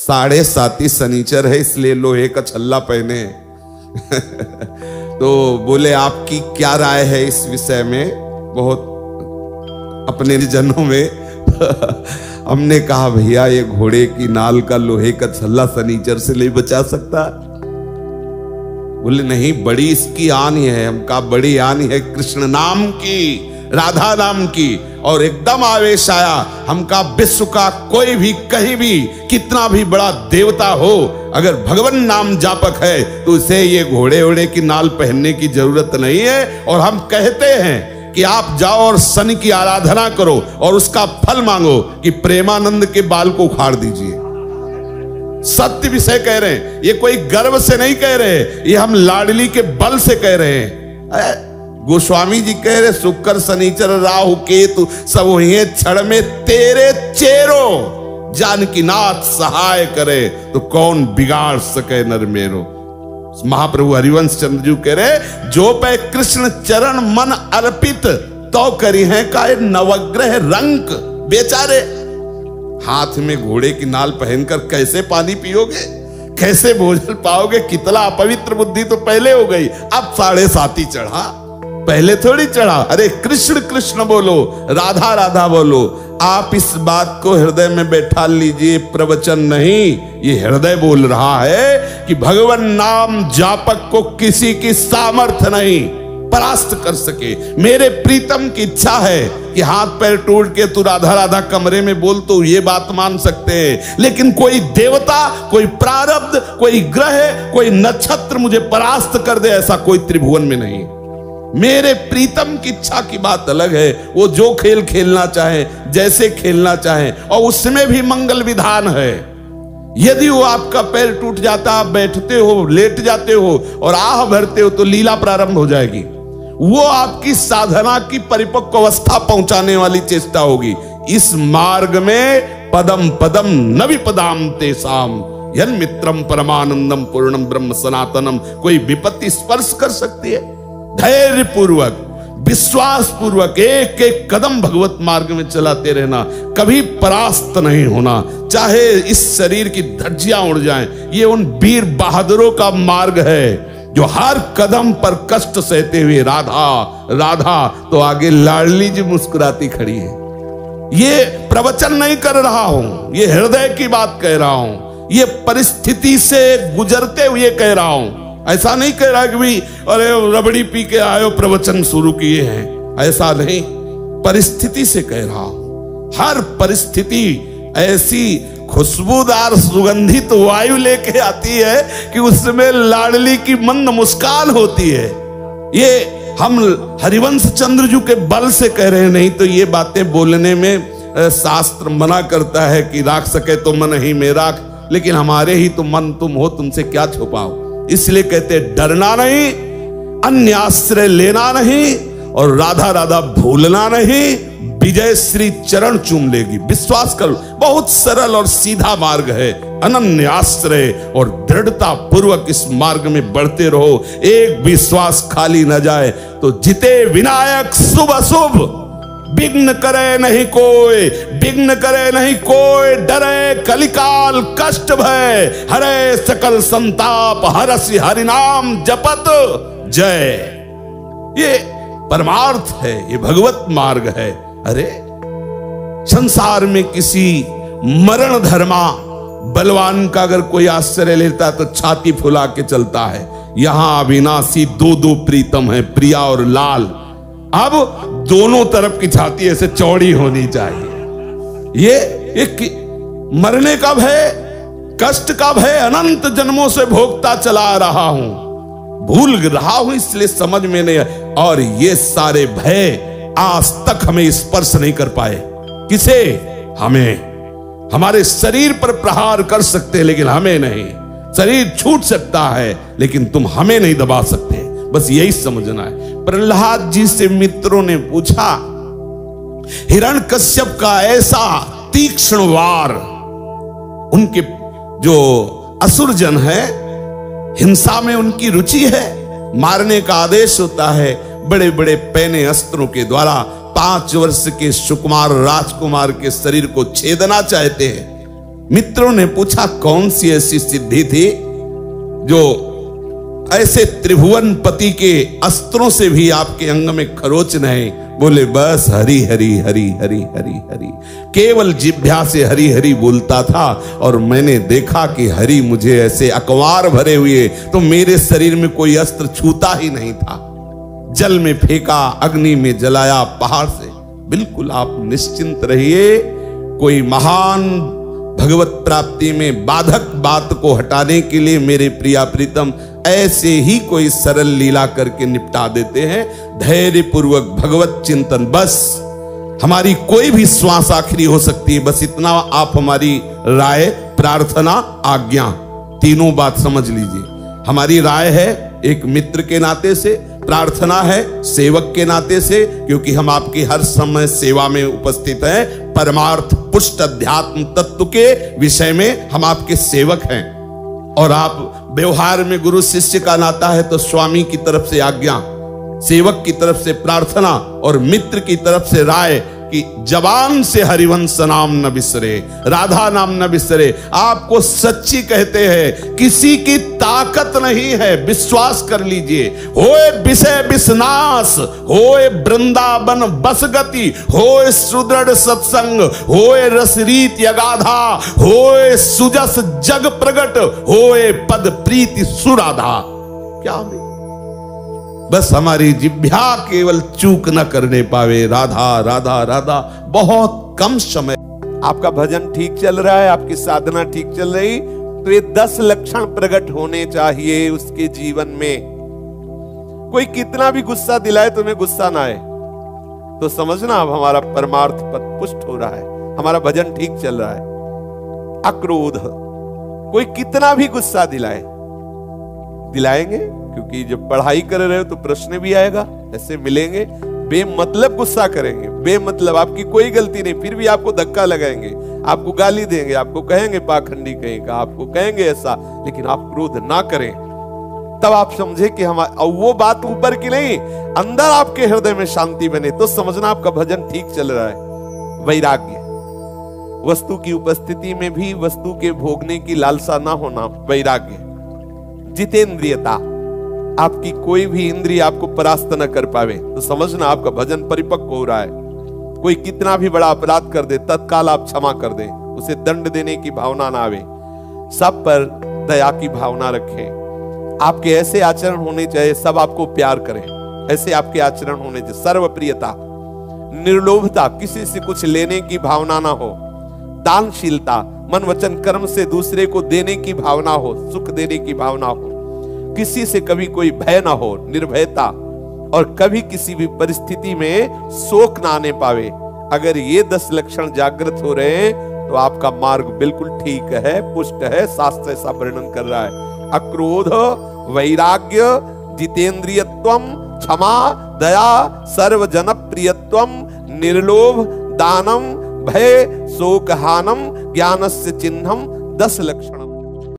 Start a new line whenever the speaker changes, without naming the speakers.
7.5 शनिचर है, इसलिए लोहे का छल्ला पहने तो बोले आपकी क्या राय है इस विषय में, बहुत अपने जनों में हमने कहा भैया ये घोड़े की नाल का लोहे का छल्ला शनिचर से नहीं बचा सकता। बोले नहीं, बड़ी इसकी आनी है। हम कहा बड़ी आनी है कृष्ण नाम की, राधा नाम की। और एकदम आवेश आया। हम कहा विश्व का कोई भी कहीं भी कितना भी बड़ा देवता हो, अगर भगवान नाम जापक है तो उसे ये घोड़े ओड़े की नाल पहनने की जरूरत नहीं है। और हम कहते हैं कि आप जाओ और शनि की आराधना करो और उसका फल मांगो कि प्रेमानंद के बाल को उखाड़ दीजिए। सत्य विषय कह रहे हैं, ये कोई गर्व से नहीं कह रहे, ये हम लाडली के बल से कह रहे हैं। गोस्वामी जी कह रहे शुक्र शनिचर राहु केतु सब हुए क्षण में तेरे चेरो, जानकी नाथ सहाय करे तो कौन बिगाड़ सके नर मेरो। महाप्रभु हरिवंश चंद्र जी कह रहे जो पे कृष्ण चरण मन अर्पित तो करी है का नवग्रह रंक। बेचारे हाथ में घोड़े की नाल पहनकर कैसे पानी पियोगे, कैसे भोजन पाओगे, कितना अपवित्र बुद्धि तो पहले हो गई। अब 7.5 चढ़ा, पहले थोड़ी चढ़ा। अरे कृष्ण कृष्ण बोलो, राधा राधा बोलो। आप इस बात को हृदय में बैठा लीजिए, प्रवचन नहीं, ये हृदय बोल रहा है कि भगवान नाम जापक को किसी की सामर्थ्य नहीं परास्त कर सके। मेरे प्रीतम की इच्छा है कि हाथ पैर टूट के तू राधा राधा कमरे में बोल, तो ये बात मान सकते हैं, लेकिन कोई देवता, कोई प्रारब्ध, कोई ग्रह, कोई नक्षत्र मुझे परास्त कर दे, ऐसा कोई त्रिभुवन में नहीं। मेरे प्रीतम की इच्छा की बात अलग है। वो जो खेल खेलना चाहे, जैसे खेलना चाहे, और उसमें भी मंगल विधान है। यदि वो आपका पैर टूट जाता, आप बैठते हो, लेट जाते हो और आह भरते हो, तो लीला प्रारंभ हो जाएगी। वो आपकी साधना की परिपक्व अवस्था पहुंचाने वाली चेष्टा होगी। इस मार्ग में पदम पदम नवि पदाम तेसाम यन मित्रम परमानंदम पूर्णम ब्रह्म सनातनम। कोई विपत्ति स्पर्श कर सकती है? धैर्य पूर्वक, विश्वास पूर्वक एक एक कदम भगवत मार्ग में चलाते रहना, कभी परास्त नहीं होना, चाहे इस शरीर की धज्जियां उड़ जाएं। ये उन वीर बहादुरों का मार्ग है जो हर कदम पर कष्ट सहते हुए राधा राधा, तो आगे लाडली जी मुस्कुराती खड़ी है। ये प्रवचन नहीं कर रहा हूं, ये हृदय की बात कह रहा हूं, ये परिस्थिति से गुजरते हुए कह रहा हूं। ऐसा नहीं कह रहा कि भाई अरे रबड़ी पी के आयो प्रवचन शुरू किए हैं, ऐसा नहीं, परिस्थिति से कह रहा हूं। हर परिस्थिति ऐसी खुशबूदार सुगंधित वायु लेके आती है कि उसमें लाडली की मंद मुस्कान होती है। ये हम हरिवंश चंद्र जी के बल से कह रहे हैं, नहीं तो ये बातें बोलने में शास्त्र मना करता है कि राख सके तो मन ही में राख, लेकिन हमारे ही तो मन तुम हो, तुमसे क्या छुपाओ। इसलिए कहते डरना नहीं, अन्य आश्रय लेना नहीं, और राधा राधा भूलना नहीं। विजय श्री चरण चूम लेगी, विश्वास करो। बहुत सरल और सीधा मार्ग है, अनन्य आश्रय और दृढ़ता पूर्वक इस मार्ग में बढ़ते रहो। एक विश्वास खाली न जाए तो जिते विनायक शुभ अशुभ, विघ्न करे नहीं कोई, विघ्न करे नहीं कोई, डरे कलिकाल कष्ट भय, हरे सकल संताप, हरसि हरि नाम जपत जय। ये परमार्थ है, ये भगवत मार्ग है। अरे संसार में किसी मरण धर्मा बलवान का अगर कोई आश्रय लेता तो छाती फुला के चलता है। यहां अविनाशी दो प्रीतम है, प्रिया और लाल। अब दोनों तरफ की छाती ऐसे चौड़ी होनी चाहिए। ये एक मरने का भय, कष्ट का भय अनंत जन्मों से भोगता चला रहा हूं, भूल रहा हूं, इसलिए समझ में नहीं। और ये सारे भय आज तक हमें स्पर्श नहीं कर पाए। किसे? हमें। हमारे शरीर पर प्रहार कर सकते हैं लेकिन हमें नहीं। शरीर छूट सकता है लेकिन तुम हमें नहीं दबा सकते। बस यही समझना है। प्रहलाद जी से मित्रों ने पूछा, हिरण्यकश्यप का ऐसा तीक्ष्ण वार, उनके जो असुर जन है, हिंसा में उनकी रुचि है, मारने का आदेश होता है, बड़े बड़े पैने अस्त्रों के द्वारा 5 वर्ष के सुकुमार राजकुमार के शरीर को छेदना चाहते हैं। मित्रों ने पूछा कौन सी ऐसी सिद्धि थी जो ऐसे त्रिभुवन पति के अस्त्रों से भी आपके अंग में खरोच नहीं। बोले बस हरि हरि हरि हरि हरि हरि, केवल जिह्वा से हरि हरि बोलता था और मैंने देखा कि हरि मुझे ऐसे अकवार भरे हुए, तो मेरे शरीर में कोई अस्त्र छूता ही नहीं था। जल में फेंका, अग्नि में जलाया, पहाड़ से। बिल्कुल आप निश्चिंत रहिए, कोई महान भगवत प्राप्ति में बाधक बात को हटाने के लिए मेरे प्रिया प्रीतम ऐसे ही कोई सरल लीला करके निपटा देते हैं। धैर्य पूर्वक भगवत चिंतन, बस हमारी कोई भी श्वास आखिरी हो सकती है, बस इतना आप हमारी राय, प्रार्थना, आज्ञा, तीनों बात समझ लीजिए। हमारी राय है एक मित्र के नाते से, प्रार्थना है सेवक के नाते से, क्योंकि हम आपकी हर समय सेवा में उपस्थित हैं। परमार्थ पुष्ट अध्यात्म तत्व के विषय में हम आपके सेवक हैं। और आप व्यवहार में गुरु शिष्य का नाता है तो स्वामी की तरफ से आज्ञा, सेवक की तरफ से प्रार्थना और मित्र की तरफ से राय कि जबान से हरिवंश नाम न बिसरे, राधा नाम न बिसरे। आपको सच्ची कहते हैं, किसी की ताकत नहीं है, विश्वास कर लीजिए। होए विषय विषनाश, होए वृंदावन बस गति, होए सुदृढ़ सत्संग, होए रसरीत यगाधा, होए सुजस जग प्रगट, होए पद प्रीति सुराधा। क्या में बस हमारी जिह्वा केवल चूक न करने पावे। राधा राधा राधा। बहुत कम समय आपका भजन ठीक चल रहा है, आपकी साधना ठीक चल रही, तो ये 10 लक्षण प्रकट होने चाहिए उसके जीवन में। कोई कितना भी गुस्सा दिलाए तुम्हें गुस्सा ना आए तो समझना अब हमारा परमार्थ पद पुष्ट हो रहा है, हमारा भजन ठीक चल रहा है। अक्रोध, कोई कितना भी गुस्सा दिलाएंगे, क्योंकि जब पढ़ाई कर रहे हो तो प्रश्न भी आएगा, ऐसे मिलेंगे। बेमतलब गुस्सा करेंगे, बेमतलब, आपकी कोई गलती नहीं, फिर भी आपको धक्का लगाएंगे, आपको गाली देंगे, आपको कहेंगे पाखंडी कहीं का, आपको कहेंगे ऐसा, लेकिन आप क्रोध ना करें। तब आप समझे कि हम, वो बात ऊपर की नहीं, अंदर आपके हृदय में शांति बने, तो समझना आपका भजन ठीक चल रहा है। वैराग्य, वस्तु की उपस्थिति में भी वस्तु के भोगने की लालसा ना होना, वैराग्य। जितेंद्रियता, आपकी कोई भी इंद्रिय आपको परास्त न कर पावे, तो समझना आपका भजन परिपक्व हो रहा है। कोई कितना भी बड़ा अपराध कर दे, तत्काल आप क्षमा कर दें, उसे दंड देने की भावना ना आवे, सब पर दया की भावना रखें। आपके ऐसे आचरण होने चाहिए, सब आपको प्यार करें, ऐसे आपके आचरण होने चाहिए। सर्वप्रियता, निर्लोभता, किसी से कुछ लेने की भावना ना हो। दानशीलता, मन वचन कर्म से दूसरे को देने की भावना हो, सुख देने की भावना हो। किसी से कभी कोई भय ना हो, निर्भयता, और कभी किसी भी परिस्थिति में शोक ना आने पावे। अगर ये 10 लक्षण जागृत हो रहे हैं तो आपका मार्ग बिल्कुल ठीक है, पुष्ट है, शास्त्र ऐसा वर्णन कर रहा है। अक्रोध, वैराग्य, जितेंद्रियत्वम, क्षमा, दया, सर्वजन प्रियत्वम, निर्लोभ, दानम, भय, शोकहानम, ज्ञानस्य चिन्हम, 10 लक्षण।